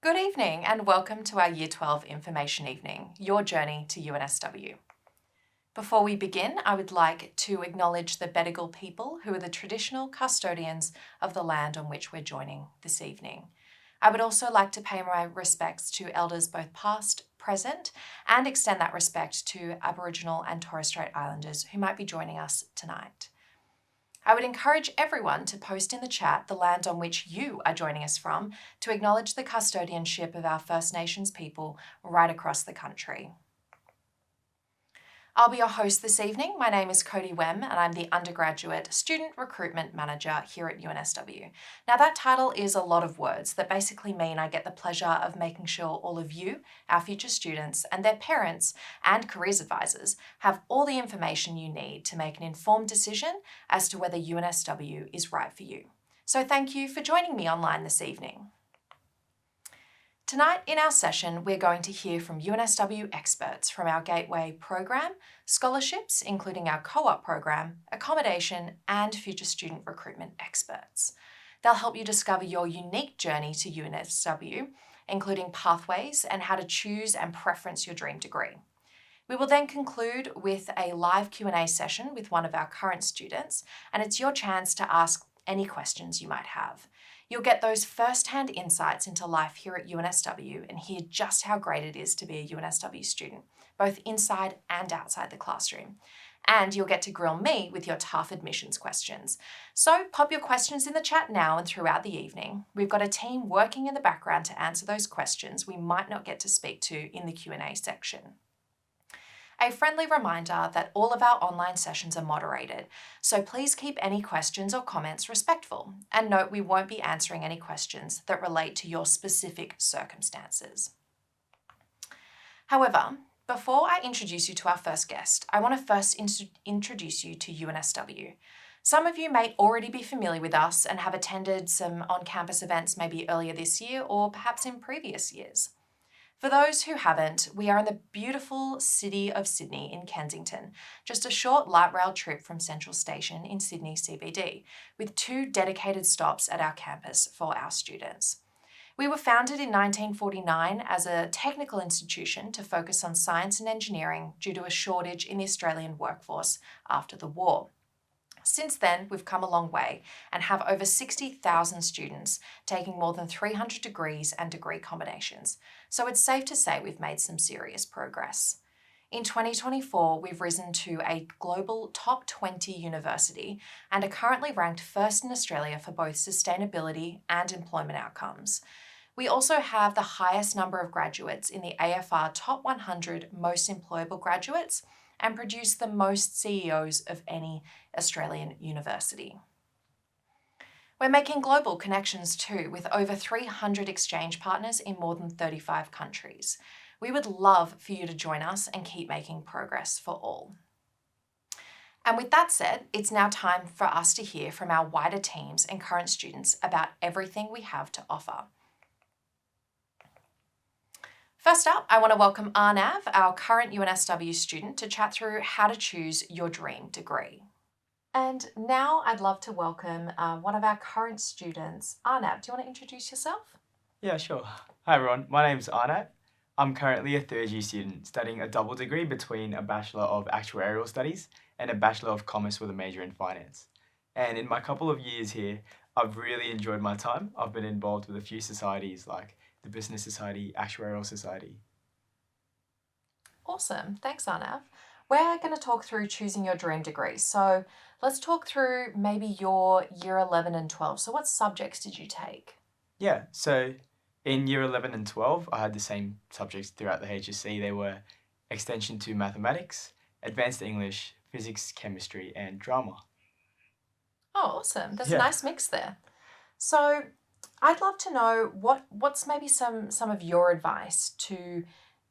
Good evening and welcome to our Year 12 Information Evening, your journey to UNSW. Before we begin, I would like to acknowledge the Bedegal people who are the traditional custodians of the land on which we're joining this evening. I would also like to pay my respects to elders both past, present, and extend that respect to Aboriginal and Torres Strait Islanders who might be joining us tonight. I would encourage everyone to post in the chat the land on which you are joining us from to acknowledge the custodianship of our First Nations people right across the country. I'll be your host this evening. My name is Cody Wem and I'm the Undergraduate Student Recruitment Manager here at UNSW. Now that title is a lot of words that basically mean I get the pleasure of making sure all of you, our future students, and their parents and careers advisors have all the information you need to make an informed decision as to whether UNSW is right for you. So thank you for joining me online this evening. Tonight in our session, we're going to hear from UNSW experts from our Gateway program, scholarships, including our co-op program, accommodation, and future student recruitment experts. They'll help you discover your unique journey to UNSW, including pathways and how to choose and preference your dream degree. We will then conclude with a live Q&A session with one of our current students, and it's your chance to ask any questions you might have. You'll get those first-hand insights into life here at UNSW and hear just how great it is to be a UNSW student, both inside and outside the classroom. And you'll get to grill me with your tough admissions questions. So pop your questions in the chat now and throughout the evening. We've got a team working in the background to answer those questions we might not get to speak to in the Q&A section. A friendly reminder that all of our online sessions are moderated, so please keep any questions or comments respectful, and note we won't be answering any questions that relate to your specific circumstances. However, before I introduce you to our first guest, I want to first introduce you to UNSW. Some of you may already be familiar with us and have attended some on-campus events maybe earlier this year or perhaps in previous years. For those who haven't, we are in the beautiful city of Sydney in Kensington, just a short light rail trip from Central Station in Sydney CBD, with 2 dedicated stops at our campus for our students. We were founded in 1949 as a technical institution to focus on science and engineering due to a shortage in the Australian workforce after the war. Since then, we've come a long way and have over 60,000 students taking more than 300 degrees and degree combinations. So it's safe to say we've made some serious progress. In 2024, we've risen to a global top 20 university and are currently ranked first in Australia for both sustainability and employment outcomes. We also have the highest number of graduates in the AFR Top 100 Most Employable Graduates and produce the most CEOs of any Australian university. We're making global connections too, with over 300 exchange partners in more than 35 countries. We would love for you to join us and keep making progress for all. And with that said, it's now time for us to hear from our wider teams and current students about everything we have to offer. First up, I want to welcome Arnav, our current UNSW student, to chat through how to choose your dream degree. And now I'd love to welcome one of our current students. Arnav, do you want to introduce yourself? Yeah, sure. Hi everyone, my name's Arnett. I'm currently a third-year student studying a double degree between a Bachelor of Actuarial Studies and a Bachelor of Commerce with a major in Finance. And in my couple of years here, I've really enjoyed my time. I've been involved with a few societies like the Business Society, Actuarial Society. Awesome, thanks Arnav. We're going to talk through choosing your dream degree. So let's talk through maybe your year 11 and 12. So what subjects did you take? Yeah, so in year 11 and 12, I had the same subjects throughout the HSC. They were Extension to Mathematics, Advanced English, Physics, Chemistry, and Drama. Oh, awesome. There's a Yeah. nice mix there. So I'd love to know what's maybe some of your advice to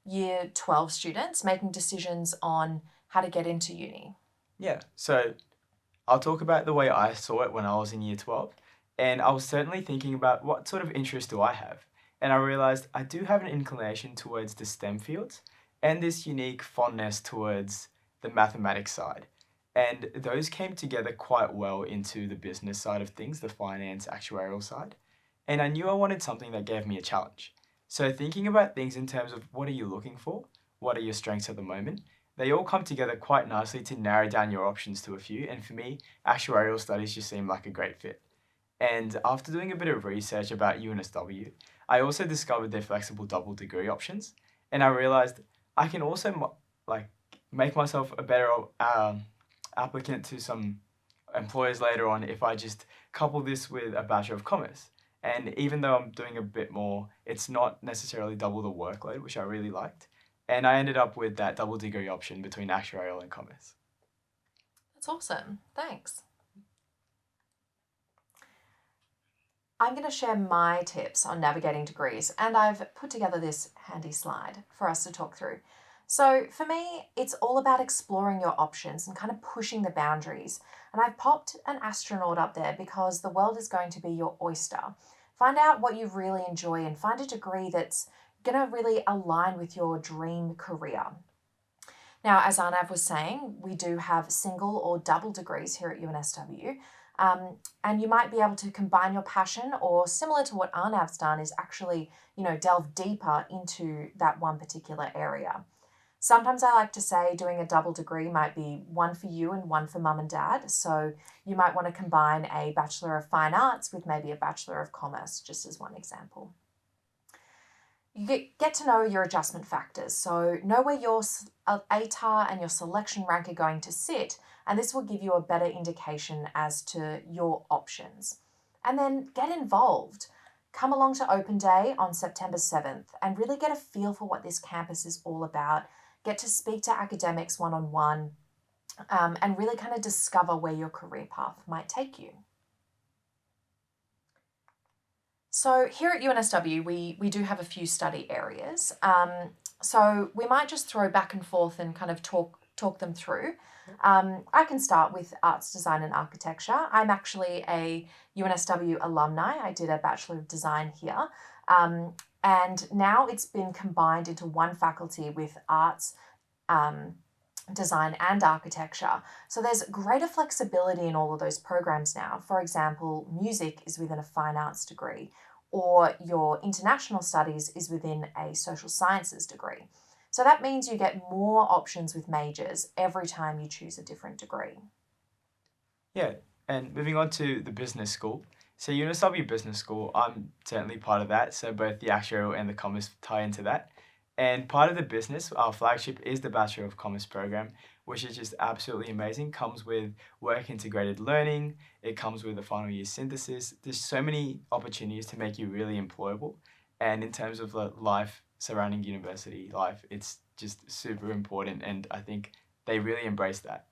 year 12 students making decisions on how to get into uni. Yeah, so I'll talk about the way I saw it when I was in year 12. And I was certainly thinking about what sort of interest do I have? And I realized I do have an inclination towards the STEM fields and this unique fondness towards the mathematics side. And those came together quite well into the business side of things, the finance, actuarial side. And I knew I wanted something that gave me a challenge. So thinking about things in terms of what are you looking for, what are your strengths at the moment, they all come together quite nicely to narrow down your options to a few. And for me, actuarial studies just seem like a great fit. And after doing a bit of research about UNSW, I also discovered their flexible double degree options, and I realized I can also like make myself a better applicant to some employers later on if I just couple this with a Bachelor of Commerce. And even though I'm doing a bit more, it's not necessarily double the workload, which I really liked. And I ended up with that double degree option between actuarial and commerce. That's awesome. Thanks. I'm going to share my tips on navigating degrees, and I've put together this handy slide for us to talk through. So for me, it's all about exploring your options and kind of pushing the boundaries. And I've popped an astronaut up there because the world is going to be your oyster. Find out what you really enjoy and find a degree that's going to really align with your dream career. Now, as Arnav was saying, we do have single or double degrees here at UNSW. And you might be able to combine your passion, or similar to what Arnav's done, is actually, delve deeper into that one particular area. Sometimes I like to say doing a double degree might be one for you and one for mum and dad. So you might want to combine a Bachelor of Fine Arts with maybe a Bachelor of Commerce, just as one example. You get to know your adjustment factors. So know where your ATAR and your selection rank are going to sit, and this will give you a better indication as to your options. And then get involved. Come along to Open Day on September 7th and really get a feel for what this campus is all about. Get to speak to academics one-on-one, and really kind of discover where your career path might take you. So here at UNSW, we do have a few study areas. So we might just throw back and forth and kind of talk them through. I can start with Arts, Design and Architecture. I'm actually a UNSW alumni. I did a Bachelor of Design here. And now it's been combined into one faculty with Arts, Design and Architecture. So there's greater flexibility in all of those programs now. For example, music is within a fine arts degree, or your international studies is within a social sciences degree. So that means you get more options with majors every time you choose a different degree. Yeah, and moving on to the business school. So UNSW Business School, I'm certainly part of that. So both the actuarial and the commerce tie into that. And part of the business, our flagship is the Bachelor of Commerce program, which is just absolutely amazing. Comes with work integrated learning. It comes with a final year synthesis. There's so many opportunities to make you really employable. And in terms of life surrounding university life, it's just super important. And I think they really embrace that.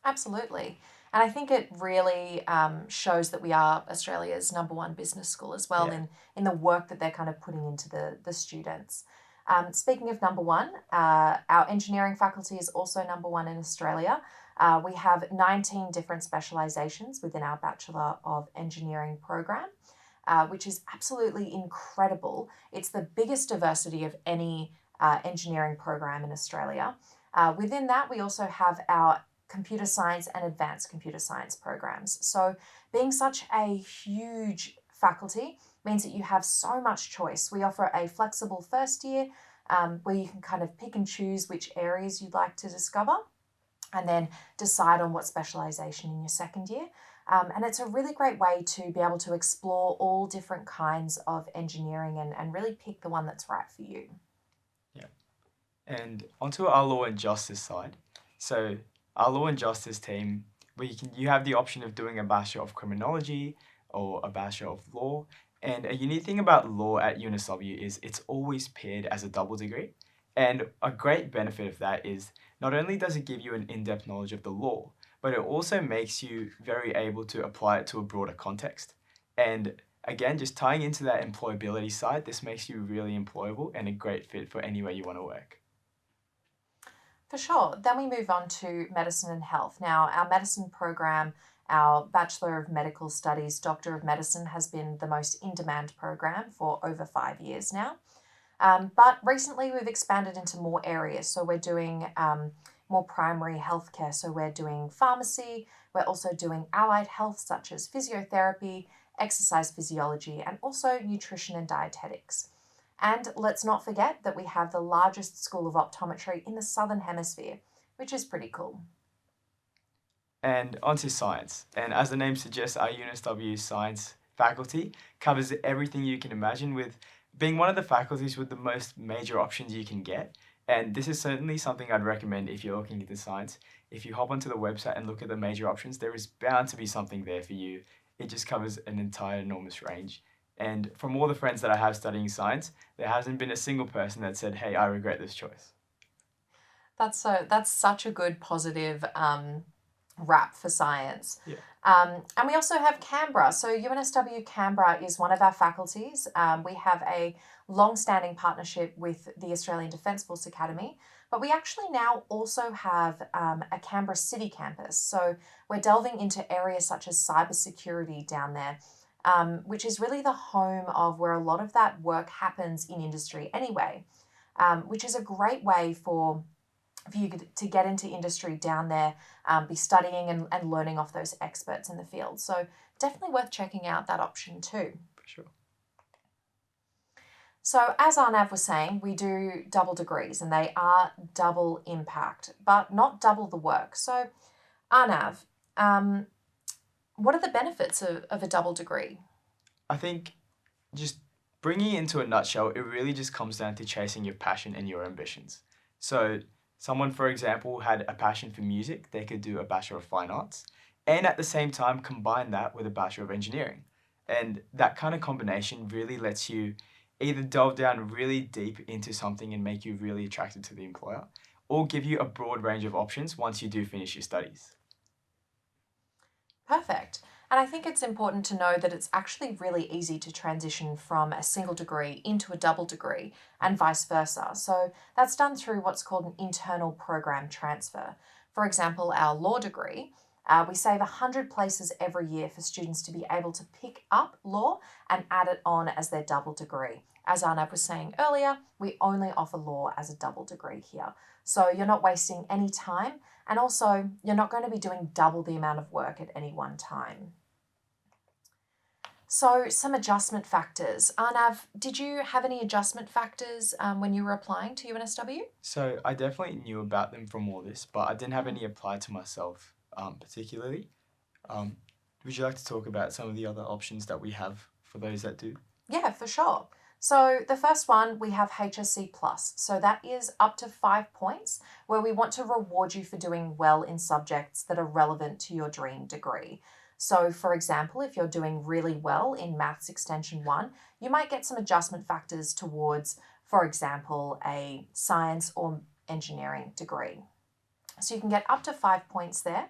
Absolutely. And I think it really shows that we are Australia's number one business school as well, Yeah. in the work that they're kind of putting into the students. Speaking of number one, our engineering faculty is also number one in Australia. We have 19 different specialisations within our Bachelor of Engineering program, which is absolutely incredible. It's the biggest diversity of any engineering program in Australia. Within that, we also have our computer science and advanced computer science programs. So being such a huge faculty means that you have so much choice. We offer a flexible first year where you can kind of pick and choose which areas you'd like to discover, and then decide on what specialisation in your second year. And it's a really great way to be able to explore all different kinds of engineering and really pick the one that's right for you. Yeah. And onto our law and justice side. So our law and justice team, you have the option of doing a Bachelor of Criminology or a Bachelor of Law. And a unique thing about law at UNSW is it's always paired as a double degree. And a great benefit of that is not only does it give you an in-depth knowledge of the law, but it also makes you very able to apply it to a broader context. And again, just tying into that employability side, this makes you really employable and a great fit for anywhere you want to work. For sure. Then we move on to medicine and health. Now, our medicine program, our Bachelor of Medical Studies, Doctor of Medicine, has been the most in-demand program for over 5 years now. But recently we've expanded into more areas. So we're doing more primary healthcare. So we're doing pharmacy. We're also doing allied health, such as physiotherapy, exercise physiology, and also nutrition and dietetics. And let's not forget that we have the largest school of optometry in the Southern Hemisphere, which is pretty cool. And onto science. And as the name suggests, our UNSW science faculty covers everything you can imagine, with being one of the faculties with the most major options you can get. And this is certainly something I'd recommend if you're looking into science. If you hop onto the website and look at the major options, there is bound to be something there for you. It just covers an entire enormous range. And from all the friends that I have studying science, there hasn't been a single person that said, hey, I regret this choice. That's such a good positive wrap for science. Yeah. And we also have Canberra. So UNSW Canberra is one of our faculties. We have a long-standing partnership with the Australian Defence Force Academy, but we actually now also have a Canberra City campus. So we're delving into areas such as cybersecurity down there, which is really the home of where a lot of that work happens in industry anyway, which is a great way for you to get into industry down there, be studying and learning off those experts in the field. So definitely worth checking out that option too. For sure. So as Arnav was saying, we do double degrees and they are double impact, but not double the work. So Arnav, what are the benefits of a double degree? I think just bringing it into a nutshell, it really just comes down to chasing your passion and your ambitions. So someone, for example, had a passion for music, they could do a Bachelor of Fine Arts, and at the same time combine that with a Bachelor of Engineering. And that kind of combination really lets you either delve down really deep into something and make you really attracted to the employer, or give you a broad range of options once you do finish your studies. Perfect. And I think it's important to know that it's actually really easy to transition from a single degree into a double degree and vice versa. So that's done through what's called an internal program transfer. For example, our law degree, we save 100 places every year for students to be able to pick up law and add it on as their double degree. As Arnav was saying earlier, we only offer law as a double degree here. So you're not wasting any time, and also you're not going to be doing double the amount of work at any one time. So some adjustment factors. Arnav, did you have any adjustment factors when you were applying to UNSW? So I definitely knew about them from all this, but I didn't have any applied to myself particularly. Would you like to talk about some of the other options that we have for those that do? Yeah, for sure. So the first one, we have HSC Plus. So that is up to 5 points, where we want to reward you for doing well in subjects that are relevant to your dream degree. So for example, if you're doing really well in Maths Extension 1, you might get some adjustment factors towards, for example, a science or engineering degree. So you can get up to 5 points there.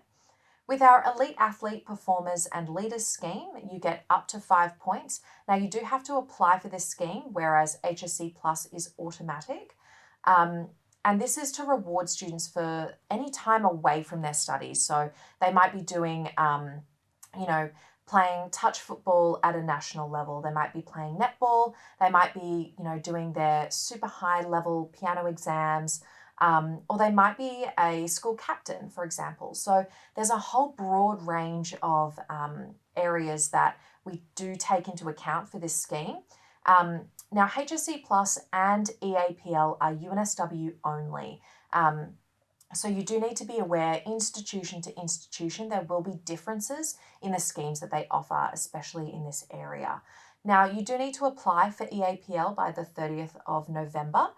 With our Elite Athlete Performers and Leaders scheme, you get up to 5 points. Now you do have to apply for this scheme, whereas HSC Plus is automatic. And this is to reward students for any time away from their studies. So they might be doing playing touch football at a national level. They might be playing netball. They might be, doing their super high level piano exams, or they might be a school captain, for example. So there's a whole broad range of areas that we do take into account for this scheme. Now, HSC Plus and EAPL are UNSW only. So you do need to be aware, institution to institution, there will be differences in the schemes that they offer, especially in this area. Now, you do need to apply for EAPL by the 30th of November.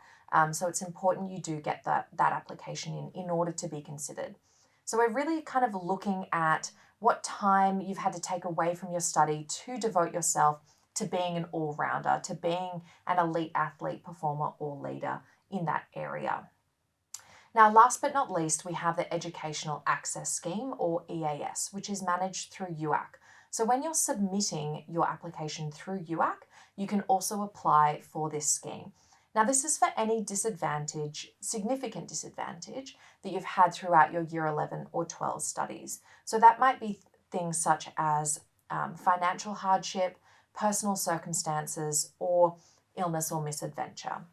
So it's important you do get that application in order to be considered. So we're really kind of looking at what time you've had to take away from your study to devote yourself to being an all-rounder, to being an elite athlete, performer, or leader in that area. Now, last but not least, we have the Educational Access Scheme, or EAS, which is managed through UAC. So when you're submitting your application through UAC, you can also apply for this scheme. Now, this is for any significant disadvantage that you've had throughout your Year 11 or 12 studies. So that might be things such as financial hardship, personal circumstances, or illness or misadventure.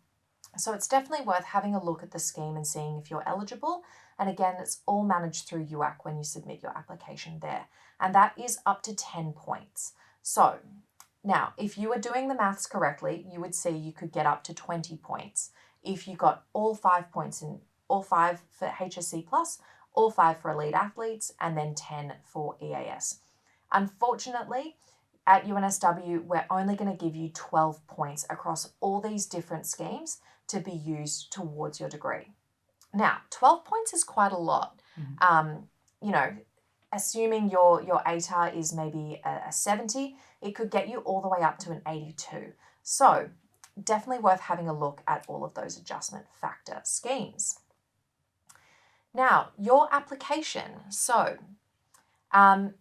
So it's definitely worth having a look at the scheme and seeing if you're eligible. And again, it's all managed through UAC when you submit your application there. And that is up to 10 points. So Now, if you were doing the maths correctly, you would see you could get up to 20 points if you got all 5 points in all 5 for HSC plus, all 5 for elite athletes, and then 10 for EAS. Unfortunately, at UNSW, we're only going to give you 12 points across all these different schemes to be used towards your degree. Now, 12 points is quite a lot. You know, assuming your ATAR is maybe a 70, it could get you all the way up to an 82. So definitely worth having a look at all of those adjustment factor schemes. Now, your application. So, Arnav,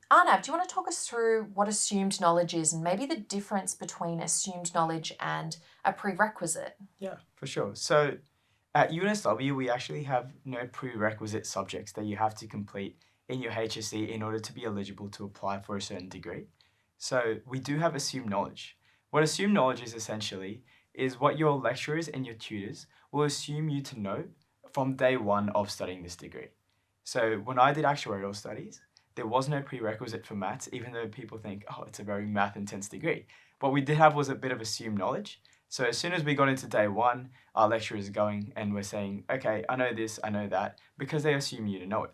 do you want to talk us through what assumed knowledge is and maybe the difference between assumed knowledge and a prerequisite? Yeah, for sure. So at UNSW, we actually have no prerequisite subjects that you have to complete in your HSC in order to be eligible to apply for a certain degree. So we do have assumed knowledge. What assumed knowledge is essentially is what your lecturers and your tutors will assume you to know from day one of studying this degree. So when I did actuarial studies, there was no prerequisite for maths, even though people think, oh, it's a very math intense degree. What we did have was a bit of assumed knowledge. So as soon as we got into day one, our lecturers are going and we're saying, okay, I know this, I know that, because they assume you to know it.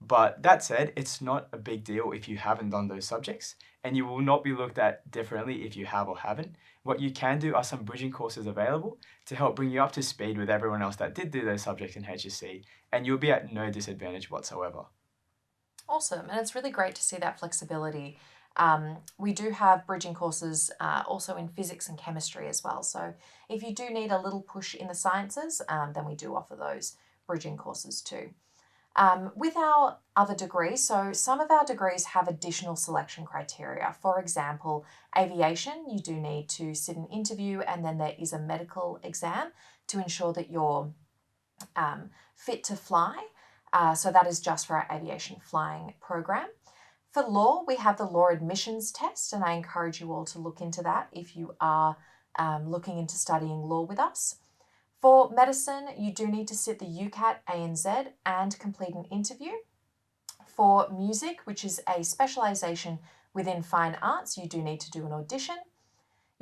But that said, it's not a big deal if you haven't done those subjects, and you will not be looked at differently if you have or haven't. What you can do are some bridging courses available to help bring you up to speed with everyone else that did do those subjects in HSC, and you'll be at no disadvantage whatsoever. Awesome, and it's really great to see that flexibility. We do have bridging courses also in physics and chemistry as well. So if you do need a little push in the sciences, then we do offer those bridging courses too. With our other degrees, so some of our degrees have additional selection criteria. For example, aviation, you do need to sit an interview and then there is a medical exam to ensure that you're fit to fly. So that is just for our aviation flying program. For law, we have the law admissions test, and I encourage you all to look into that if you are looking into studying law with us. For medicine, you do need to sit the UCAT ANZ and complete an interview. For music, which is a specialisation within fine arts, you do need to do an audition.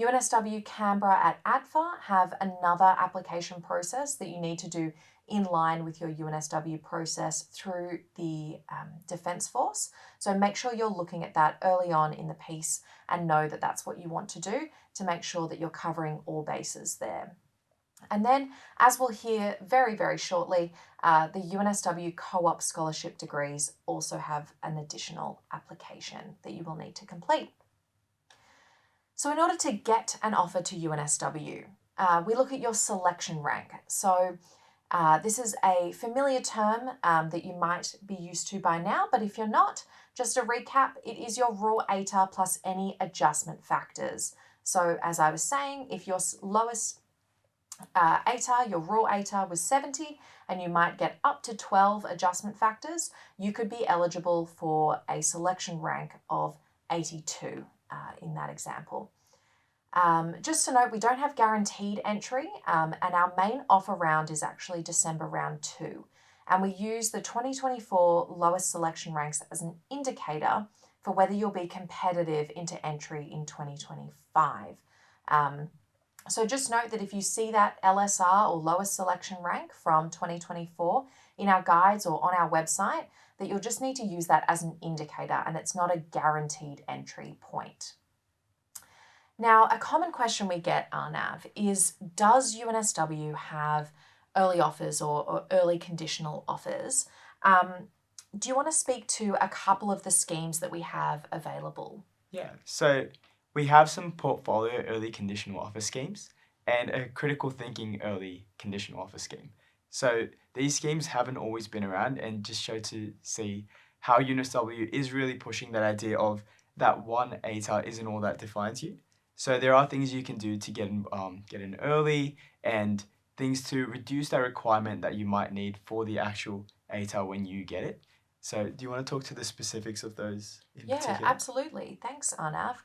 UNSW Canberra at ATFA have another application process that you need to do in line with your UNSW process through the Defence Force. So make sure you're looking at that early on in the piece and know that that's what you want to do to make sure that you're covering all bases there. And then, as we'll hear very, very shortly, the UNSW co-op scholarship degrees also have an additional application that you will need to complete. So in order to get an offer to UNSW, we look at your selection rank. So this is a familiar term that you might be used to by now, but if you're not, just a recap, it is your raw ATAR plus any adjustment factors. So as I was saying, if your lowest ATAR, your raw ATAR was 70 and you might get up to 12 adjustment factors, you could be eligible for a selection rank of 82 in that example. Just to note, we don't have guaranteed entry and our main offer round is actually December round 2. And we use the 2024 lowest selection ranks as an indicator for whether you'll be competitive into entry in 2025. So just note that if you see that LSR or lowest selection rank from 2024 in our guides or on our website, that you'll just need to use that as an indicator and it's not a guaranteed entry point. Now, a common question we get, Arnav, is does UNSW have early offers or early conditional offers? Do you want to speak to a couple of the schemes that we have available? Yeah, so we have some portfolio early conditional offer schemes and a critical thinking early conditional offer scheme. So these schemes haven't always been around and just show to see how UNSW is really pushing that idea of that one ATAR isn't all that defines you. So there are things you can do to get in early and things to reduce that requirement that you might need for the actual ATAR when you get it. So do you want to talk to the specifics of those in particular? Yeah, absolutely. Thanks, Arnav.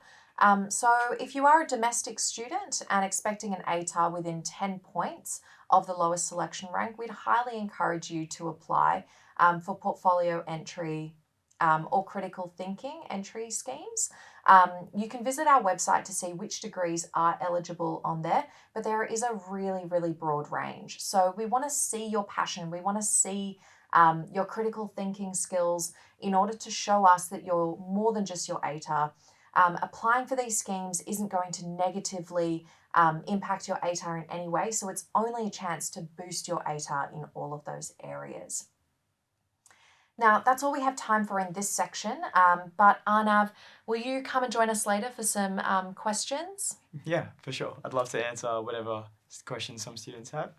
So if you are a domestic student and expecting an ATAR within 10 points of the lowest selection rank, we'd highly encourage you to apply for portfolio entry or critical thinking entry schemes. You can visit our website to see which degrees are eligible on there, but there is a really, really broad range. So we want to see your passion. We want to see your critical thinking skills in order to show us that you're more than just your ATAR. Applying for these schemes isn't going to negatively impact your ATAR in any way, so it's only a chance to boost your ATAR in all of those areas. Now, that's all we have time for in this section, but Arnav, will you come and join us later for some questions? Yeah, for sure. I'd love to answer whatever questions some students have.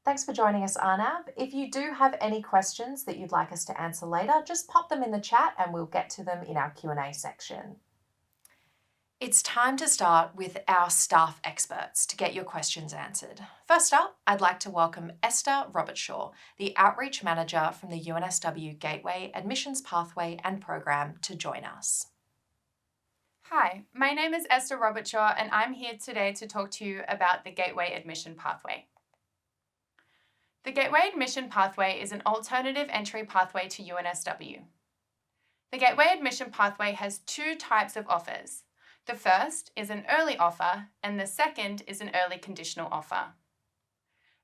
Thanks for joining us, Arnav. If you do have any questions that you'd like us to answer later, just pop them in the chat and we'll get to them in our Q&A section. It's time to start with our staff experts to get your questions answered. First up, I'd like to welcome Esther Robertshaw, the Outreach Manager from the UNSW Gateway Admissions Pathway and Program, to join us. Hi, my name is Esther Robertshaw and I'm here today to talk to you about the Gateway Admission Pathway. The Gateway Admission Pathway is an alternative entry pathway to UNSW. The Gateway Admission Pathway has two types of offers. The first is an early offer and the second is an early conditional offer.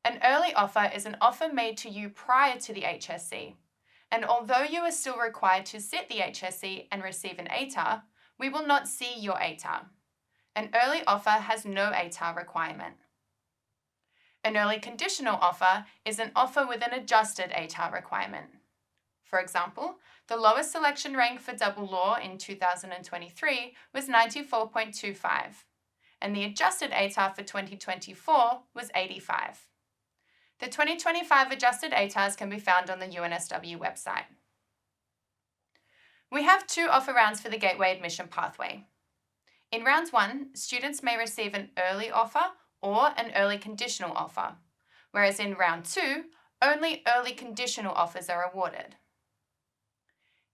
An early offer is an offer made to you prior to the HSC, and although you are still required to sit the HSC and receive an ATAR, we will not see your ATAR. An early offer has no ATAR requirement. An early conditional offer is an offer with an adjusted ATAR requirement. For example, the lowest selection rank for double law in 2023 was 94.25, and the adjusted ATAR for 2024 was 85. The 2025 adjusted ATARs can be found on the UNSW website. We have two offer rounds for the Gateway Admission Pathway. In round 1, students may receive an early offer or an early conditional offer, whereas in round 2, only early conditional offers are awarded.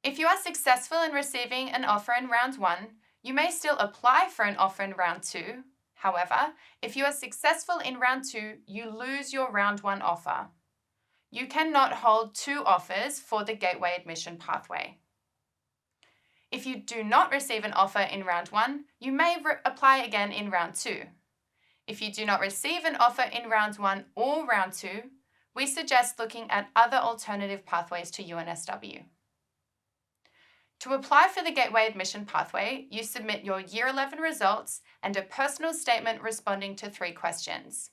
If you are successful in receiving an offer in round 1, you may still apply for an offer in round 2. However, if you are successful in round 2, you lose your round 1 offer. You cannot hold two offers for the Gateway Admission Pathway. If you do not receive an offer in round 1, you may apply again in round 2. If you do not receive an offer in round 1 or round 2, we suggest looking at other alternative pathways to UNSW. To apply for the Gateway Admission Pathway, you submit your Year 11 results and a personal statement responding to 3 questions.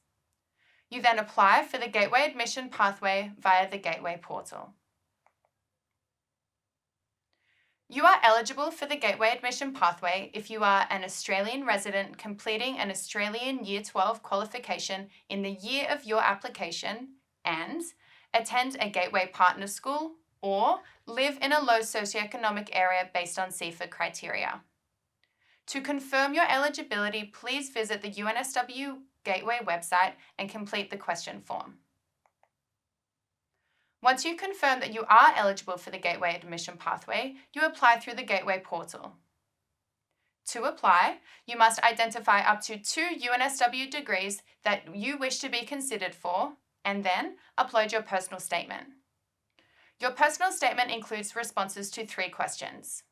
You then apply for the Gateway Admission Pathway via the Gateway portal. You are eligible for the Gateway Admission Pathway if you are an Australian resident completing an Australian Year 12 qualification in the year of your application and attend a Gateway Partner School or live in a low socioeconomic area based on CFA criteria. To confirm your eligibility, please visit the UNSW Gateway website and complete the question form. Once you confirm that you are eligible for the Gateway Admission Pathway, you apply through the Gateway portal. To apply, you must identify up to 2 UNSW degrees that you wish to be considered for, and then upload your personal statement. Your personal statement includes responses to 3 questions.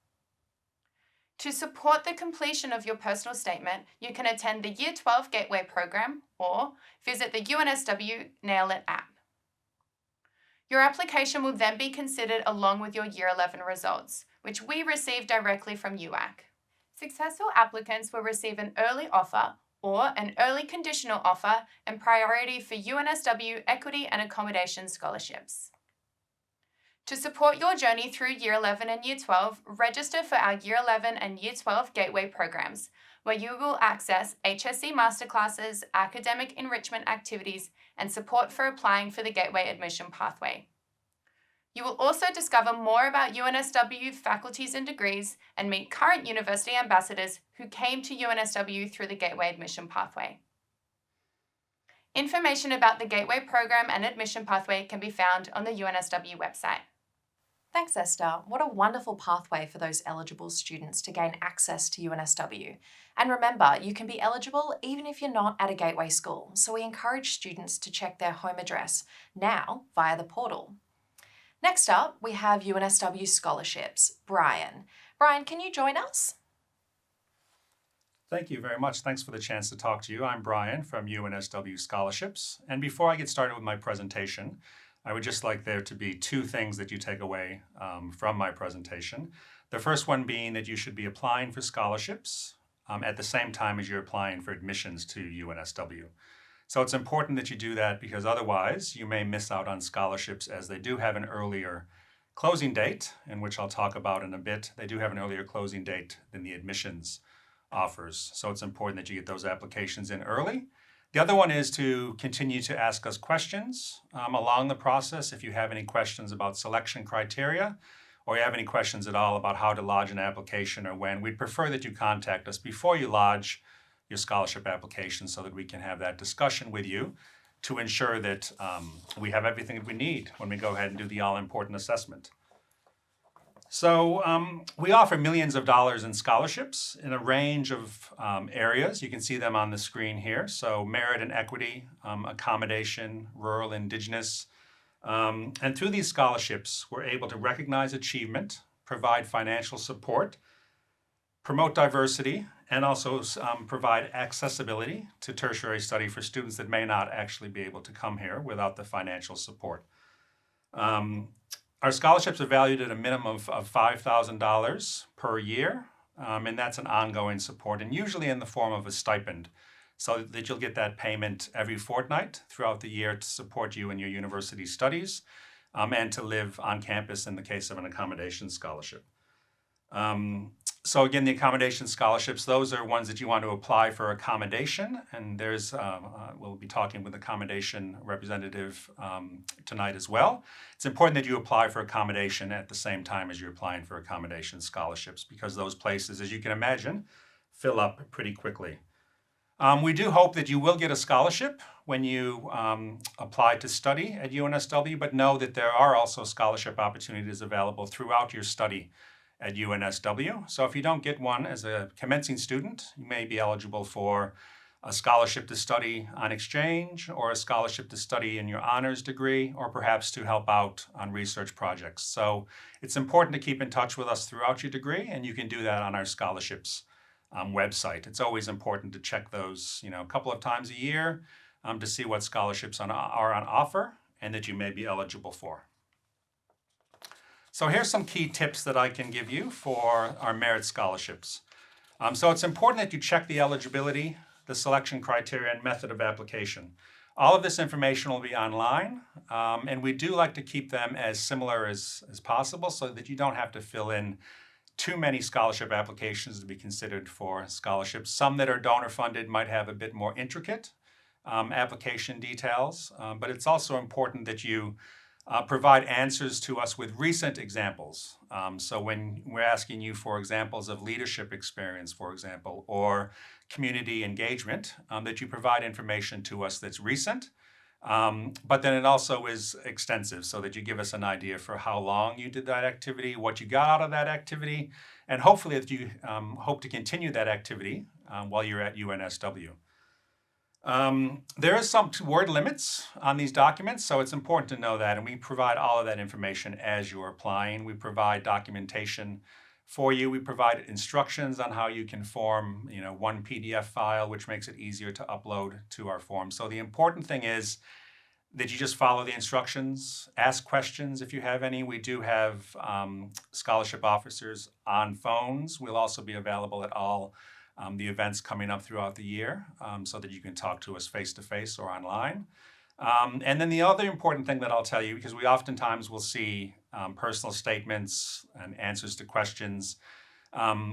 To support the completion of your personal statement, you can attend the Year 12 Gateway program or visit the UNSW Nail It app. Your application will then be considered along with your Year 11 results, which we receive directly from UAC. Successful applicants will receive an early offer or an early conditional offer and priority for UNSW Equity and Accommodation scholarships. To support your journey through Year 11 and Year 12, register for our Year 11 and Year 12 Gateway programs, where you will access HSC masterclasses, academic enrichment activities, and support for applying for the Gateway Admission Pathway. You will also discover more about UNSW faculties and degrees and meet current university ambassadors who came to UNSW through the Gateway Admission Pathway. Information about the Gateway program and admission pathway can be found on the UNSW website. Thanks, Esther. What a wonderful pathway for those eligible students to gain access to UNSW. And remember, you can be eligible even if you're not at a Gateway school, so we encourage students to check their home address now via the portal. Next up, we have UNSW scholarships. Brian. Brian, can you join us? Thank you very much. Thanks for the chance to talk to you. I'm Brian from UNSW Scholarships. And before I get started with my presentation, I would just like there to be two things that you take away from my presentation. The first one being that you should be applying for scholarships at the same time as you're applying for admissions to UNSW. So it's important that you do that because otherwise you may miss out on scholarships, as they do have an earlier closing date, in which I'll talk about in a bit. They do have an earlier closing date than the admissions offers. So it's important that you get those applications in early. The other one is to continue to ask us questions along the process. If you have any questions about selection criteria, or you have any questions at all about how to lodge an application or when, we'd prefer that you contact us before you lodge your scholarship application so that we can have that discussion with you to ensure that we have everything that we need when we go ahead and do the all-important assessment. So we offer millions of dollars in scholarships in a range of areas. You can see them on the screen here. So merit and equity, accommodation, rural, indigenous. And through these scholarships, we're able to recognize achievement, provide financial support, promote diversity, and also provide accessibility to tertiary study for students that may not actually be able to come here without the financial support. Our scholarships are valued at a minimum of $5,000 per year, and that's an ongoing support, and usually in the form of a stipend, so that you'll get that payment every fortnight throughout the year to support you in your university studies and to live on campus in the case of an accommodation scholarship. So again, the accommodation scholarships, those are ones that you want to apply for accommodation, and we'll be talking with accommodation representative tonight as well. It's important that you apply for accommodation at the same time as you're applying for accommodation scholarships, because those places, as you can imagine, fill up pretty quickly. We do hope that you will get a scholarship when you apply to study at UNSW, but know that there are also scholarship opportunities available throughout your study at UNSW. So if you don't get one as a commencing student, you may be eligible for a scholarship to study on exchange, or a scholarship to study in your honors degree, or perhaps to help out on research projects. So it's important to keep in touch with us throughout your degree, and you can do that on our scholarships website. It's always important to check those a couple of times a year to see what scholarships are on offer and that you may be eligible for. So here's some key tips that I can give you for our merit scholarships. So it's important that you check the eligibility, the selection criteria, and method of application. All of this information will be online, and we do like to keep them as similar as possible so that you don't have to fill in too many scholarship applications to be considered for scholarships. Some that are donor funded might have a bit more intricate application details, but it's also important that you provide answers to us with recent examples. So when we're asking you for examples of leadership experience, for example, or community engagement, that you provide information to us that's recent, but then it also is extensive, so that you give us an idea for how long you did that activity, what you got out of that activity, and hopefully that you hope to continue that activity while you're at UNSW. There is some word limits on these documents, so it's important to know that, and we provide all of that information as you're applying. We provide documentation for you. We provide instructions on how you can form, one PDF file, which makes it easier to upload to our form. So the important thing is that you just follow the instructions, ask questions if you have any. We do have scholarship officers on phones. We'll also be available at all the events coming up throughout the year so that you can talk to us face-to-face or online. And then the other important thing that I'll tell you, because we oftentimes will see personal statements and answers to questions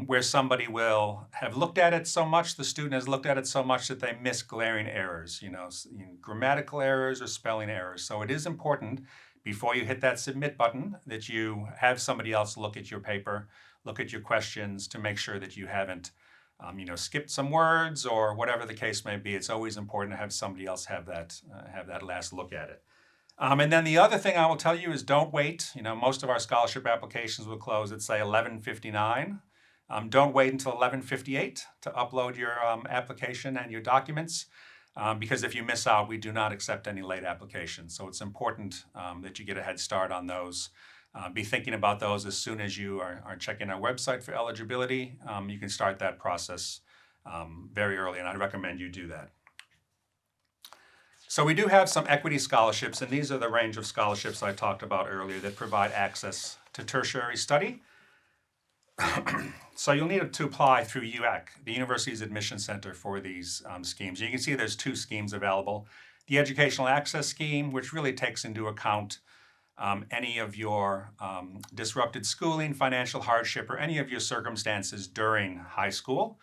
where somebody will have looked at it so much, the student has looked at it so much that they miss glaring errors, grammatical errors or spelling errors. So it is important, before you hit that submit button, that you have somebody else look at your paper, look at your questions to make sure that you haven't skipped some words or whatever the case may be. It's always important to have somebody else have that last look at it. And then the other thing I will tell you is don't wait. Most of our scholarship applications will close at, say, 11:59. Don't wait until 11:58 to upload your application and your documents. because if you miss out, we do not accept any late applications. So it's important that you get a head start on those. Be thinking about those as soon as you are checking our website for eligibility. You can start that process very early, and I'd recommend you do that. So we do have some equity scholarships, and these are the range of scholarships I talked about earlier that provide access to tertiary study. So you'll need to apply through UAC, the University's Admission Center, for these schemes. You can see there's two schemes available. The Educational Access Scheme, which really takes into account any of your disrupted schooling, financial hardship, or any of your circumstances during high school.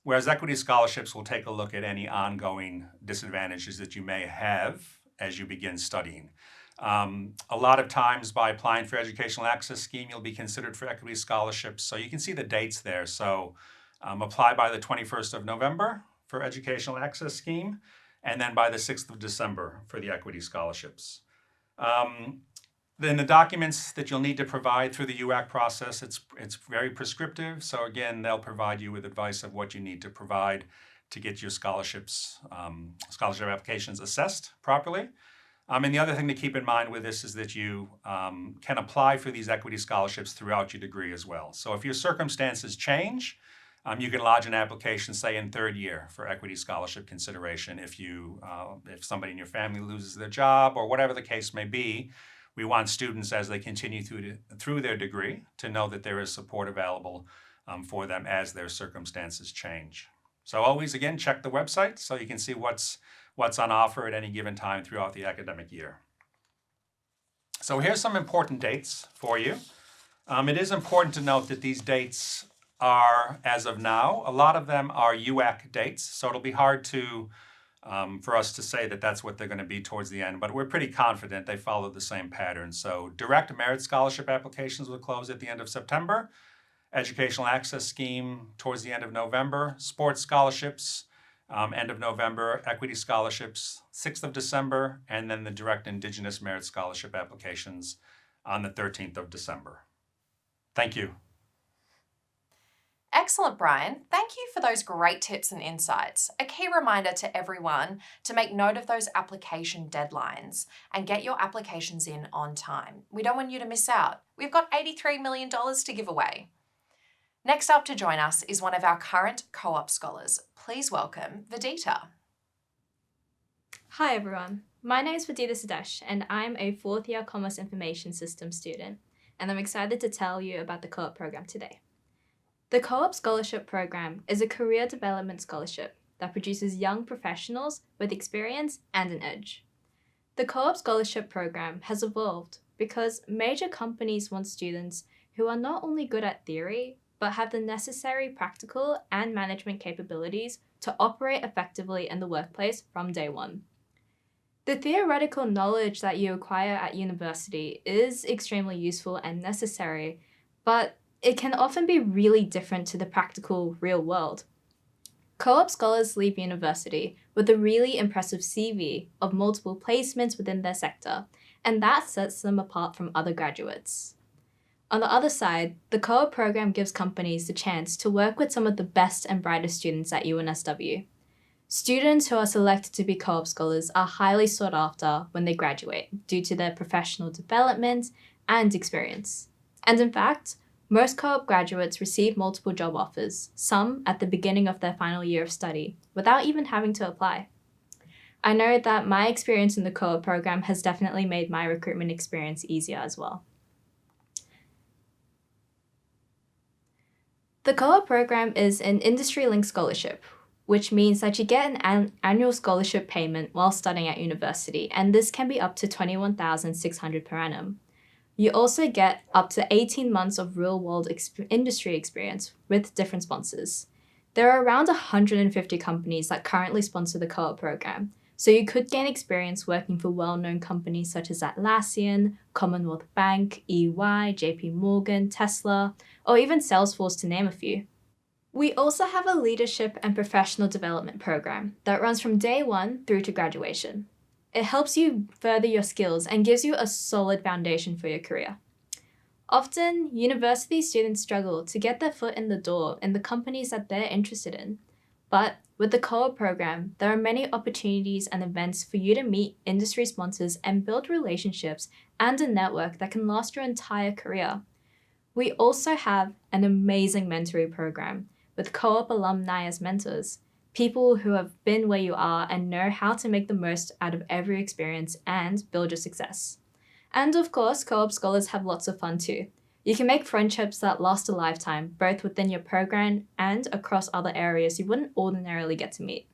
Whereas equity scholarships will take a look at any ongoing disadvantages that you may have as you begin studying. A lot of times by applying for Educational Access Scheme, you'll be considered for equity scholarships. So you can see the dates there. So apply by the 21st of November for Educational Access Scheme, and then by the 6th of December for the equity scholarships. Then the documents that you'll need to provide through the UAC process, it's very prescriptive. So again, they'll provide you with advice of what you need to provide to get your scholarship applications assessed properly. And the other thing to keep in mind with this is that you can apply for these equity scholarships throughout your degree as well. So if your circumstances change, you can lodge an application, say in third year, for equity scholarship consideration. If somebody in your family loses their job or whatever the case may be, we want students, as they continue through their degree, to know that there is support available for them as their circumstances change. So always, again, check the website so you can see what's on offer at any given time throughout the academic year. So here's some important dates for you. It is important to note that these dates are, as of now, a lot of them are UAC dates, so it'll be hard for us to say that that's what they're going to be towards the end, but we're pretty confident they follow the same pattern. So direct merit scholarship applications will close at the end of September, Educational Access Scheme towards the end of November, sports scholarships end of November, equity scholarships 6th of December, and then the direct Indigenous merit scholarship applications on the 13th of December. Thank you. Excellent, Brian. Thank you for those great tips and insights. A key reminder to everyone to make note of those application deadlines and get your applications in on time. We don't want you to miss out. We've got $83 million to give away. Next up to join us is one of our current co-op scholars. Please welcome Vidita. Hi everyone, my name is Vidita Sadesh and I'm a 4th year Commerce Information Systems student, and I'm excited to tell you about the co-op program today. The Co-op Scholarship Program is a career development scholarship that produces young professionals with experience and an edge. The Co-op Scholarship Program has evolved because major companies want students who are not only good at theory, but have the necessary practical and management capabilities to operate effectively in the workplace from day one. The theoretical knowledge that you acquire at university is extremely useful and necessary, but it can often be really different to the practical real world. Co-op scholars leave university with a really impressive CV of multiple placements within their sector, and that sets them apart from other graduates. On the other side, the co-op program gives companies the chance to work with some of the best and brightest students at UNSW. Students who are selected to be co-op scholars are highly sought after when they graduate due to their professional development and experience. And in fact, most co-op graduates receive multiple job offers, some at the beginning of their final year of study, without even having to apply. I know that my experience in the co-op program has definitely made my recruitment experience easier as well. The co-op program is an industry-linked scholarship, which means that you get an annual scholarship payment while studying at university, and this can be up to $21,600 per annum. You also get up to 18 months of real-world industry experience with different sponsors. There are around 150 companies that currently sponsor the co-op program, so you could gain experience working for well-known companies such as Atlassian, Commonwealth Bank, EY, JP Morgan, Tesla, or even Salesforce, to name a few. We also have a leadership and professional development program that runs from day one through to graduation. It helps you further your skills and gives you a solid foundation for your career. Often, university students struggle to get their foot in the door in the companies that they're interested in, But with the co-op program, there are many opportunities and events for you to meet industry sponsors and build relationships and a network that can last your entire career. We also have an amazing mentoring program with co-op alumni as mentors, people who have been where you are and know how to make the most out of every experience and build your success. And of course, co-op scholars have lots of fun too. You can make friendships that last a lifetime, both within your program and across other areas you wouldn't ordinarily get to meet.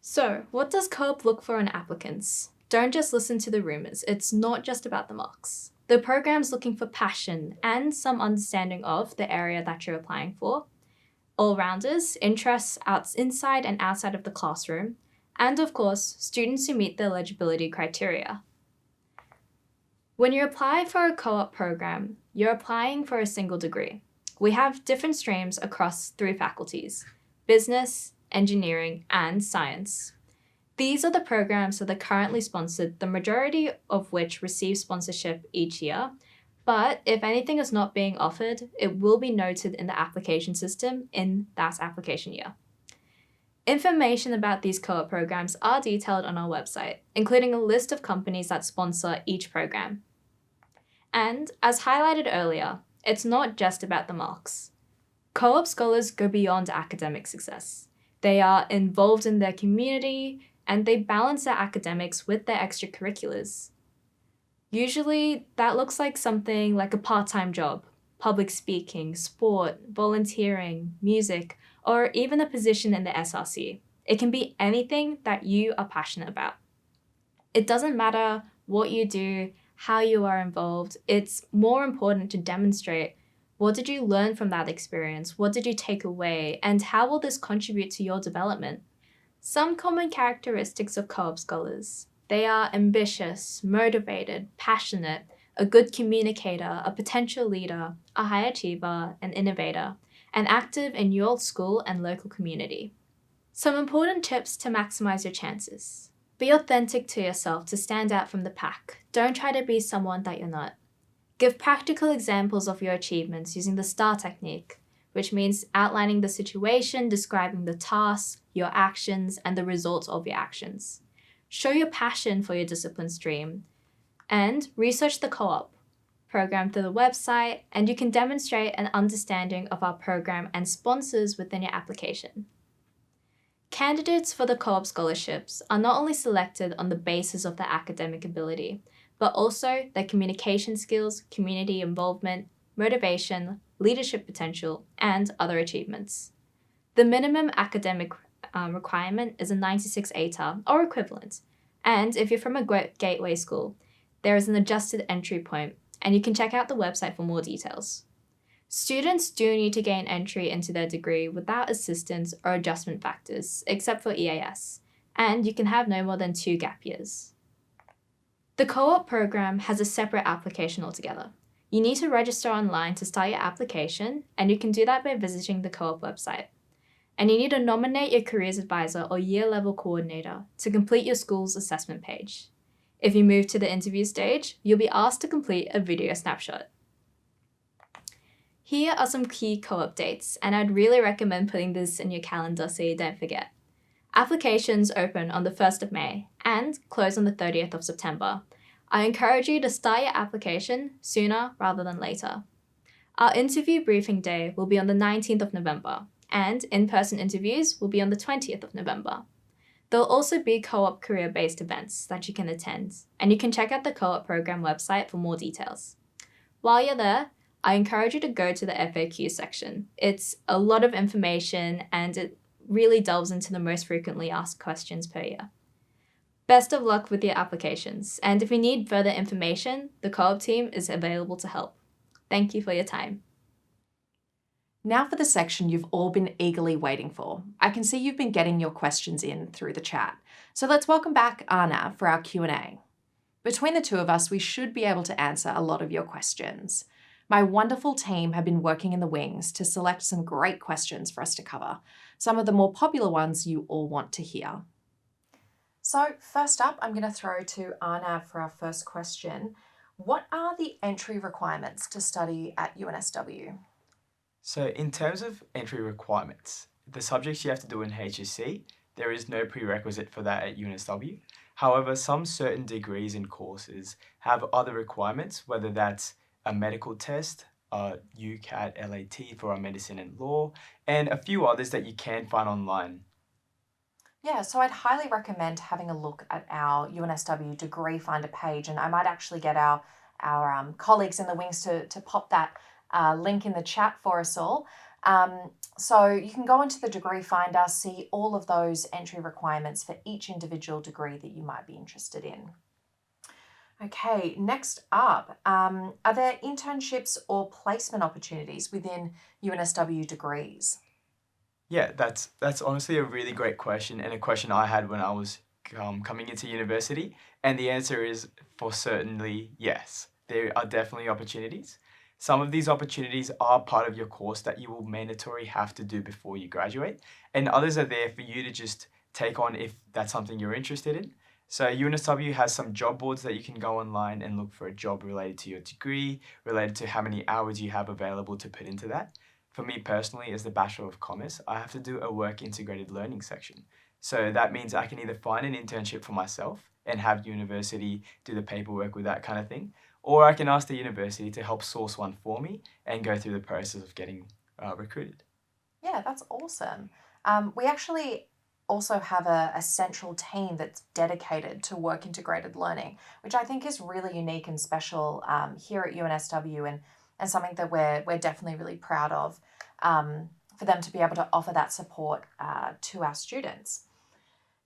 So, what does co-op look for in applicants? Don't just listen to the rumors, it's not just about the marks. The program's looking for passion and some understanding of the area that you're applying for, all-rounders, interests inside and outside of the classroom, and of course, students who meet the eligibility criteria. When you apply for a co-op program, you're applying for a single degree. We have different streams across 3 faculties: business, engineering, and science. These are the programs that are currently sponsored, the majority of which receive sponsorship each year. But if anything is not being offered, it will be noted in the application system in that application year. Information about these co-op programs are detailed on our website, including a list of companies that sponsor each program. And as highlighted earlier, it's not just about the marks. Co-op scholars go beyond academic success. They are involved in their community and they balance their academics with their extracurriculars. Usually, that looks like something like a part-time job, public speaking, sport, volunteering, music, or even a position in the SRC. It can be anything that you are passionate about. It doesn't matter what you do, how you are involved. It's more important to demonstrate what did you learn from that experience, what did you take away, and how will this contribute to your development. Some common characteristics of co-op scholars. They are ambitious, motivated, passionate, a good communicator, a potential leader, a high achiever, an innovator, and active in your school and local community. Some important tips to maximize your chances. Be authentic to yourself to stand out from the pack. Don't try to be someone that you're not. Give practical examples of your achievements using the STAR technique, which means outlining the situation, describing the task, your actions, and the results of your actions. Show your passion for your discipline stream, and research the co-op program through the website, and you can demonstrate an understanding of our program and sponsors within your application. Candidates for the co-op scholarships are not only selected on the basis of their academic ability, but also their communication skills, community involvement, motivation, leadership potential, and other achievements. The minimum academic requirement is a 96 ATAR or equivalent, and if you're from a gateway school, there is an adjusted entry point, and you can check out the website for more details. Students do need to gain entry into their degree without assistance or adjustment factors, except for EAS, and you can have no more than 2 gap years. The co-op program has a separate application altogether. You need to register online to start your application, and you can do that by visiting the co-op website. And you need to nominate your careers advisor or year-level coordinator to complete your school's assessment page. If you move to the interview stage, you'll be asked to complete a video snapshot. Here are some key co-op dates, and I'd really recommend putting this in your calendar so you don't forget. Applications open on the 1st of May and close on the 30th of September. I encourage you to start your application sooner rather than later. Our interview briefing day will be on the 19th of November, and in-person interviews will be on the 20th of November. There'll also be co-op career-based events that you can attend, and you can check out the co-op program website for more details. While you're there, I encourage you to go to the FAQ section. It's a lot of information and it really delves into the most frequently asked questions per year. Best of luck with your applications, and if you need further information, the co-op team is available to help. Thank you for your time. Now for the section you've all been eagerly waiting for. I can see you've been getting your questions in through the chat. So let's welcome back Arnav for our Q&A. Between the two of us, we should be able to answer a lot of your questions. My wonderful team have been working in the wings to select some great questions for us to cover, some of the more popular ones you all want to hear. So first up, I'm going to throw to Arnav for our first question. What are the entry requirements to study at UNSW? So in terms of entry requirements, the subjects you have to do in HSC, there is no prerequisite for that at UNSW. However, some certain degrees and courses have other requirements, whether that's a medical test, a UCAT LAT for our medicine and law, and a few others that you can find online. Yeah, so I'd highly recommend having a look at our UNSW degree finder page, and I might actually get our colleagues in the wings to pop that link in the chat for us all. So you can go into the degree finder, see all of those entry requirements for each individual degree that you might be interested in. Okay, next up, are there internships or placement opportunities within UNSW degrees? Yeah, that's honestly a really great question, and a question I had when I was coming into university. And the answer is for certainly yes. There are definitely opportunities. Some of these opportunities are part of your course that you will mandatory have to do before you graduate, and others are there for you to just take on if that's something you're interested in. So UNSW has some job boards that you can go online and look for a job related to your degree, related to how many hours you have available to put into that. For me personally, as the Bachelor of Commerce, I have to do a work integrated learning section. So that means I can either find an internship for myself and have university do the paperwork with that kind of thing, or I can ask the university to help source one for me and go through the process of getting recruited. Yeah, that's awesome. We actually also have a central team that's dedicated to work integrated learning, which I think is really unique and special here at UNSW, and something that we're definitely really proud of for them to be able to offer that support to our students.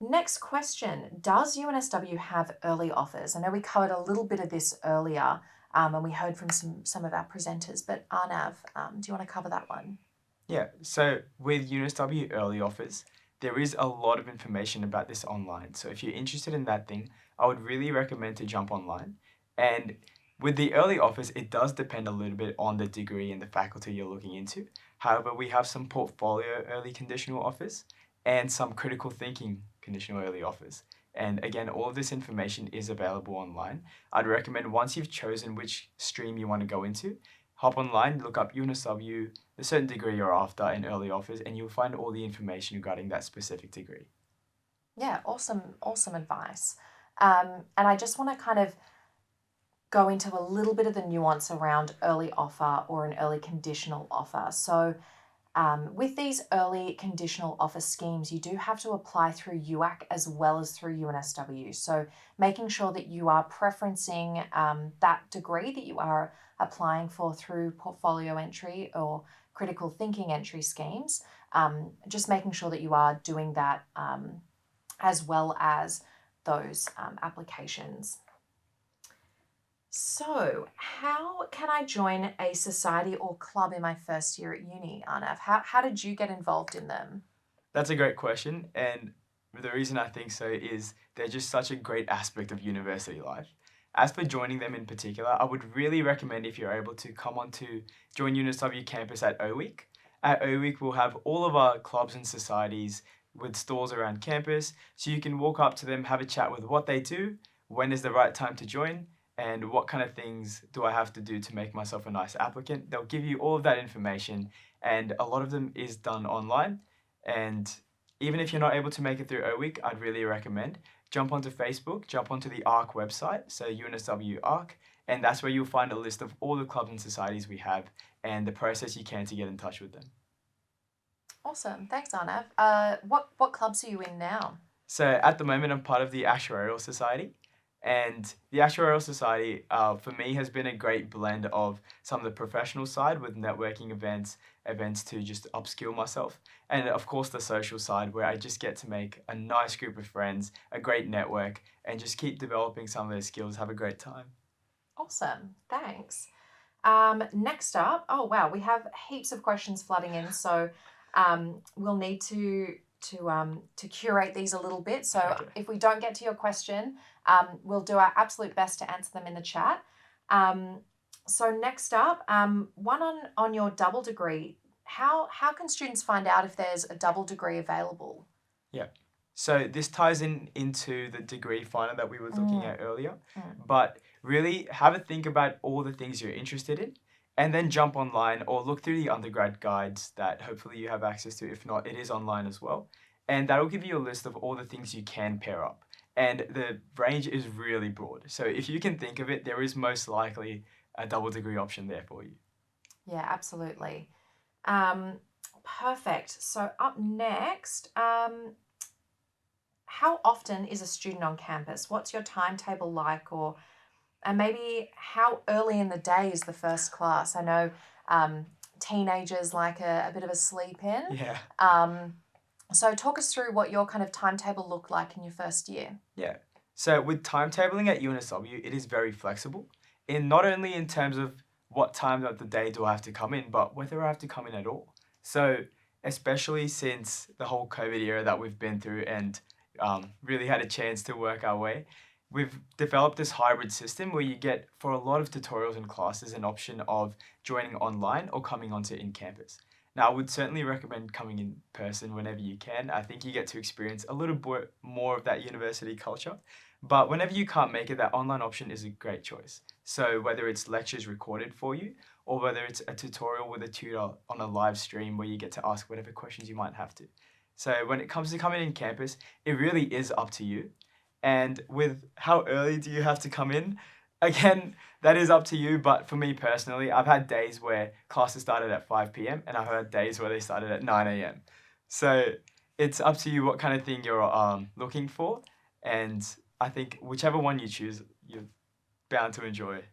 Next question, does UNSW have early offers? I know we covered a little bit of this earlier and we heard from some of our presenters, but Arnav, do you want to cover that one? Yeah, so with UNSW early offers, there is a lot of information about this online. So if you're interested in that thing, I would really recommend to jump online. And with the early offers, it does depend a little bit on the degree and the faculty you're looking into. However, we have some portfolio early conditional offers and some critical thinking conditional early offers. And again, all of this information is available online. I'd recommend once you've chosen which stream you want to go into, hop online, look up UNSW, the certain degree you're after in early offers, and you'll find all the information regarding that specific degree. Yeah, awesome advice. And I just want to kind of go into a little bit of the nuance around early offer or an early conditional offer. So with these early conditional offer schemes, you do have to apply through UAC as well as through UNSW. So making sure that you are preferencing that degree that you are applying for through portfolio entry or critical thinking entry schemes, just making sure that you are doing that as well as those applications. So, how can I join a society or club in my first year at uni, Arnav? How did you get involved in them? That's a great question, and the reason I think so is they're just such a great aspect of university life. As for joining them in particular, I would really recommend if you're able to come on to join UNSW campus at O-Week. At O-Week, we'll have all of our clubs and societies with stalls around campus, so you can walk up to them, have a chat with what they do, when is the right time to join, and what kind of things do I have to do to make myself a nice applicant. They'll give you all of that information, and a lot of them is done online. And even if you're not able to make it through O-Week, I'd really recommend jump onto Facebook, jump onto the ARC website, so UNSW ARC, and that's where you'll find a list of all the clubs and societies we have and the process you can to get in touch with them. Awesome, thanks, Arnav. What clubs are you in now? So at the moment, I'm part of the Actuarial Society. And the Actuarial Society, for me, has been a great blend of some of the professional side with networking events to just upskill myself. And of course, the social side where I just get to make a nice group of friends, a great network, and just keep developing some of those skills, have a great time. Awesome, thanks. Next up, oh wow, we have heaps of questions flooding in, so we'll need to curate these a little bit. So Okay. if we don't get to your question, we'll do our absolute best to answer them in the chat. So next up, one on your double degree. How can students find out if there's a double degree available? So this ties into the degree finder that we were looking at earlier. But really have a think about all the things you're interested in. and then jump online or look through the undergrad guides that hopefully you have access to. If not, it is online as well. And that'll give you a list of all the things you can pair up. And the range is really broad. So if you can think of it, there is most likely a double degree option there for you. Yeah, absolutely. Perfect. So up next, how often is a student on campus? What's your timetable like? And maybe how early in the day is the first class? I know teenagers like a bit of a sleep in. Yeah. So talk us through what your kind of timetable looked like in your first year. Yeah. So with timetabling at UNSW, it is very flexible. Not only in terms of what time of the day do I have to come in, but whether I have to come in at all. So especially since the whole COVID era that we've been through and really had a chance to work our way, we've developed this hybrid system where you get, for a lot of tutorials and classes, an option of joining online or coming onto in-campus. Now, I would certainly recommend coming in person whenever you can. I think you get to experience a little bit more of that university culture. But whenever you can't make it, that online option is a great choice. So whether it's lectures recorded for you or whether it's a tutorial with a tutor on a live stream where you get to ask whatever questions you might have to. So when it comes to coming in campus, it really is up to you. And with how early do you have to come in? Again, that is up to you, but for me personally, I've had days where classes started at 5 p.m. and I've had days where they started at 9 a.m. So it's up to you what kind of thing you're looking for, and I think whichever one you choose, you're bound to enjoy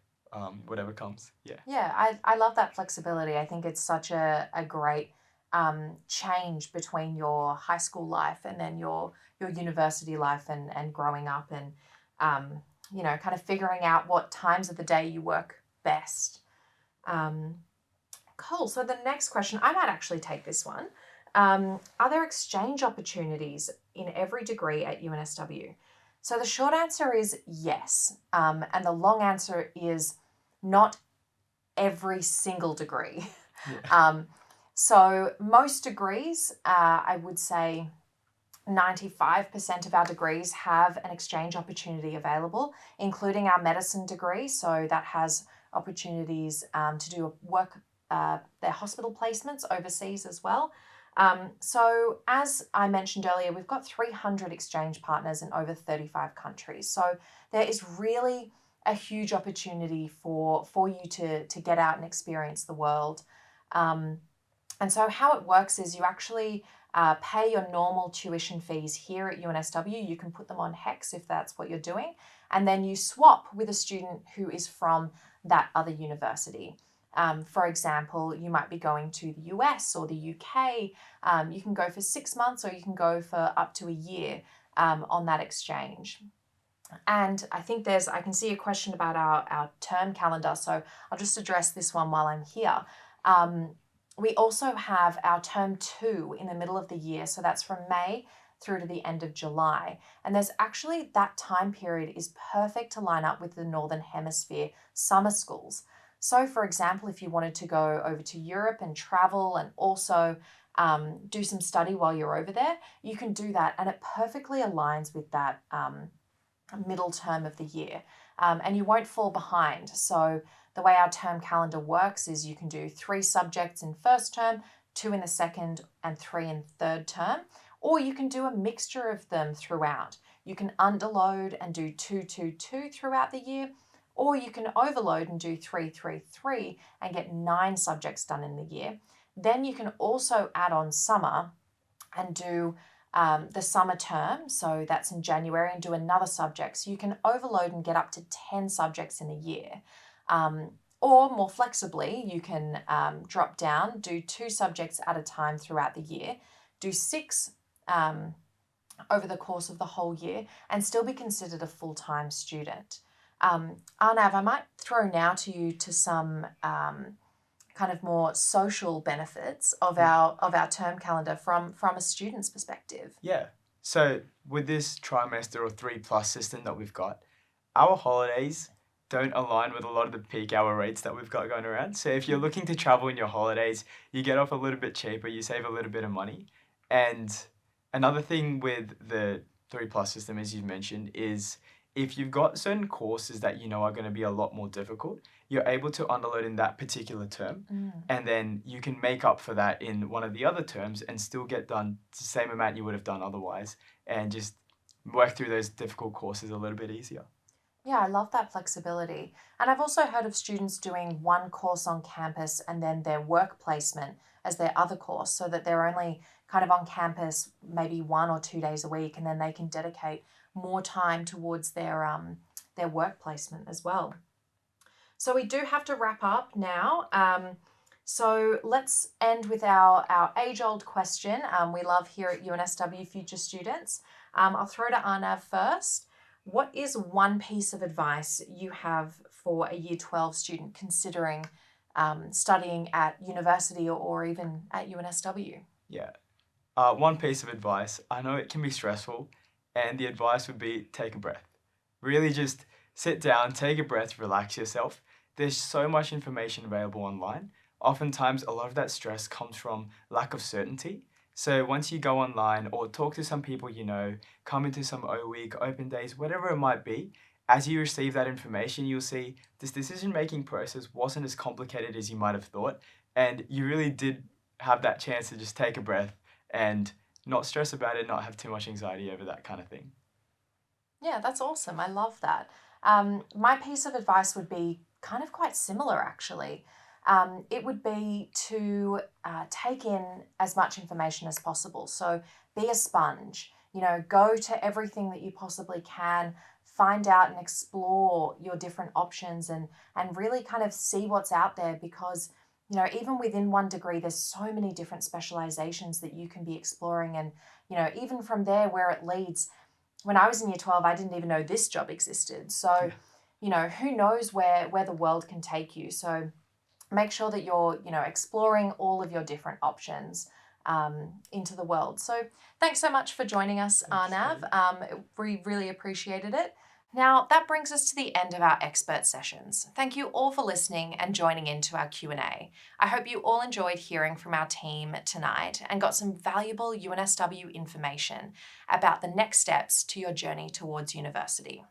whatever comes. Yeah. Yeah, I love that flexibility. I think it's such a great change between your high school life and then your university life and growing up and kind of figuring out what times of the day you work best. Cool. So the next question, I might actually take this one. Are there exchange opportunities in every degree at UNSW? So the short answer is yes. And the long answer is not every single degree. Yeah. So most degrees, I would say 95% of our degrees have an exchange opportunity available, including our medicine degree. So that has opportunities to do work, their hospital placements overseas as well. So as I mentioned earlier, we've got 300 exchange partners in over 35 countries. So there is really a huge opportunity for you to get out and experience the world. And so how it works is you actually pay your normal tuition fees here at UNSW. You can put them on HEX if that's what you're doing. And then you swap with a student who is from that other university. For example, you might be going to the US or the UK. You can go for 6 months or you can go for up to a year on that exchange. And I think I can see a question about our term calendar. So I'll just address this one while I'm here. We also have our term 2 in the middle of the year. So that's from May through to the end of July. And there's actually that time period is perfect to line up with the Northern Hemisphere summer schools. So for example, if you wanted to go over to Europe and travel and also do some study while you're over there, you can do that. And it perfectly aligns with that middle term of the year. And you won't fall behind. So the way our term calendar works is you can do 3 subjects in first term, 2 in the second, and 3 in third term. Or you can do a mixture of them throughout. You can underload and do 2-2-2 throughout the year, or you can overload and do 3-3-3 and get 9 subjects done in the year. Then you can also add on summer and do the summer term, so that's in January, and do another subject. So you can overload and get up to 10 subjects in a year. Or more flexibly, you can drop down, do 2 subjects at a time throughout the year, do 6 over the course of the whole year, and still be considered a full-time student. Arnav, I might throw now to you to some kind of more social benefits of our term calendar from a student's perspective. Yeah. So with this trimester or 3+ system that we've got, our holidays don't align with a lot of the peak hour rates that we've got going around. So if you're looking to travel in your holidays, you get off a little bit cheaper, you save a little bit of money. And another thing with the 3+ system, as you mentioned, is if you've got certain courses that you know are going to be a lot more difficult, you're able to underload in that particular term, and then you can make up for that in one of the other terms and still get done the same amount you would have done otherwise, and just work through those difficult courses a little bit easier. Yeah, I love that flexibility. And I've also heard of students doing one course on campus and then their work placement as their other course, so that they're only kind of on campus maybe 1 or 2 days a week, and then they can dedicate more time towards their work placement as well. So we do have to wrap up now. So let's end with our age-old question we love here at UNSW Future Students. I'll throw to Arnav first. What is one piece of advice you have for a Year 12 student considering studying at university or even at UNSW? Yeah. One piece of advice, I know it can be stressful, and the advice would be take a breath. Really just sit down, take a breath, relax yourself. There's so much information available online. Oftentimes, a lot of that stress comes from lack of certainty. So once you go online or talk to some people you know, come into some O-Week, open days, whatever it might be, as you receive that information, you'll see this decision-making process wasn't as complicated as you might have thought, and you really did have that chance to just take a breath and not stress about it, not have too much anxiety over that kind of thing. Yeah, that's awesome. I love that. My piece of advice would be kind of quite similar, actually. It would be to take in as much information as possible. So be a sponge, go to everything that you possibly can, find out and explore your different options and really kind of see what's out there, because, even within one degree, there's so many different specializations that you can be exploring. And, even from there where it leads, when I was in Year 12, I didn't even know this job existed. So, who knows where the world can take you. So make sure that you're, exploring all of your different options into the world. So thanks so much for joining us, Arnav. We really appreciated it. Now, that brings us to the end of our expert sessions. Thank you all for listening and joining into our Q&A. I hope you all enjoyed hearing from our team tonight and got some valuable UNSW information about the next steps to your journey towards university.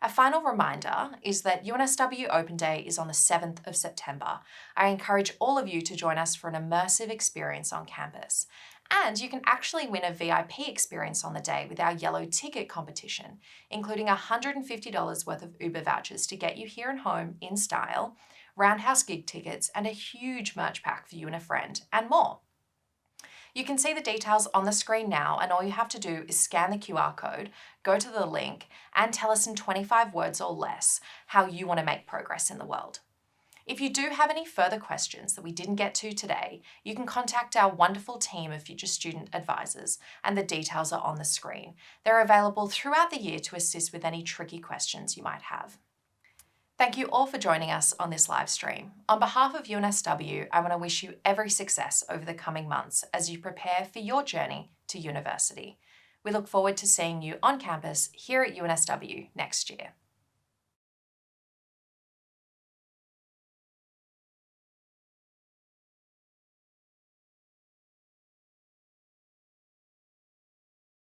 A final reminder is that UNSW Open Day is on the 7th of September. I encourage all of you to join us for an immersive experience on campus. And you can actually win a VIP experience on the day with our yellow ticket competition, including $150 worth of Uber vouchers to get you here and home in style, roundhouse gig tickets, and a huge merch pack for you and a friend, and more. You can see the details on the screen now, and all you have to do is scan the QR code, go to the link, and tell us in 25 words or less how you want to make progress in the world. If you do have any further questions that we didn't get to today, you can contact our wonderful team of future student advisors, and the details are on the screen. They're available throughout the year to assist with any tricky questions you might have. Thank you all for joining us on this live stream. On behalf of UNSW, I want to wish you every success over the coming months as you prepare for your journey to university. We look forward to seeing you on campus here at UNSW next year.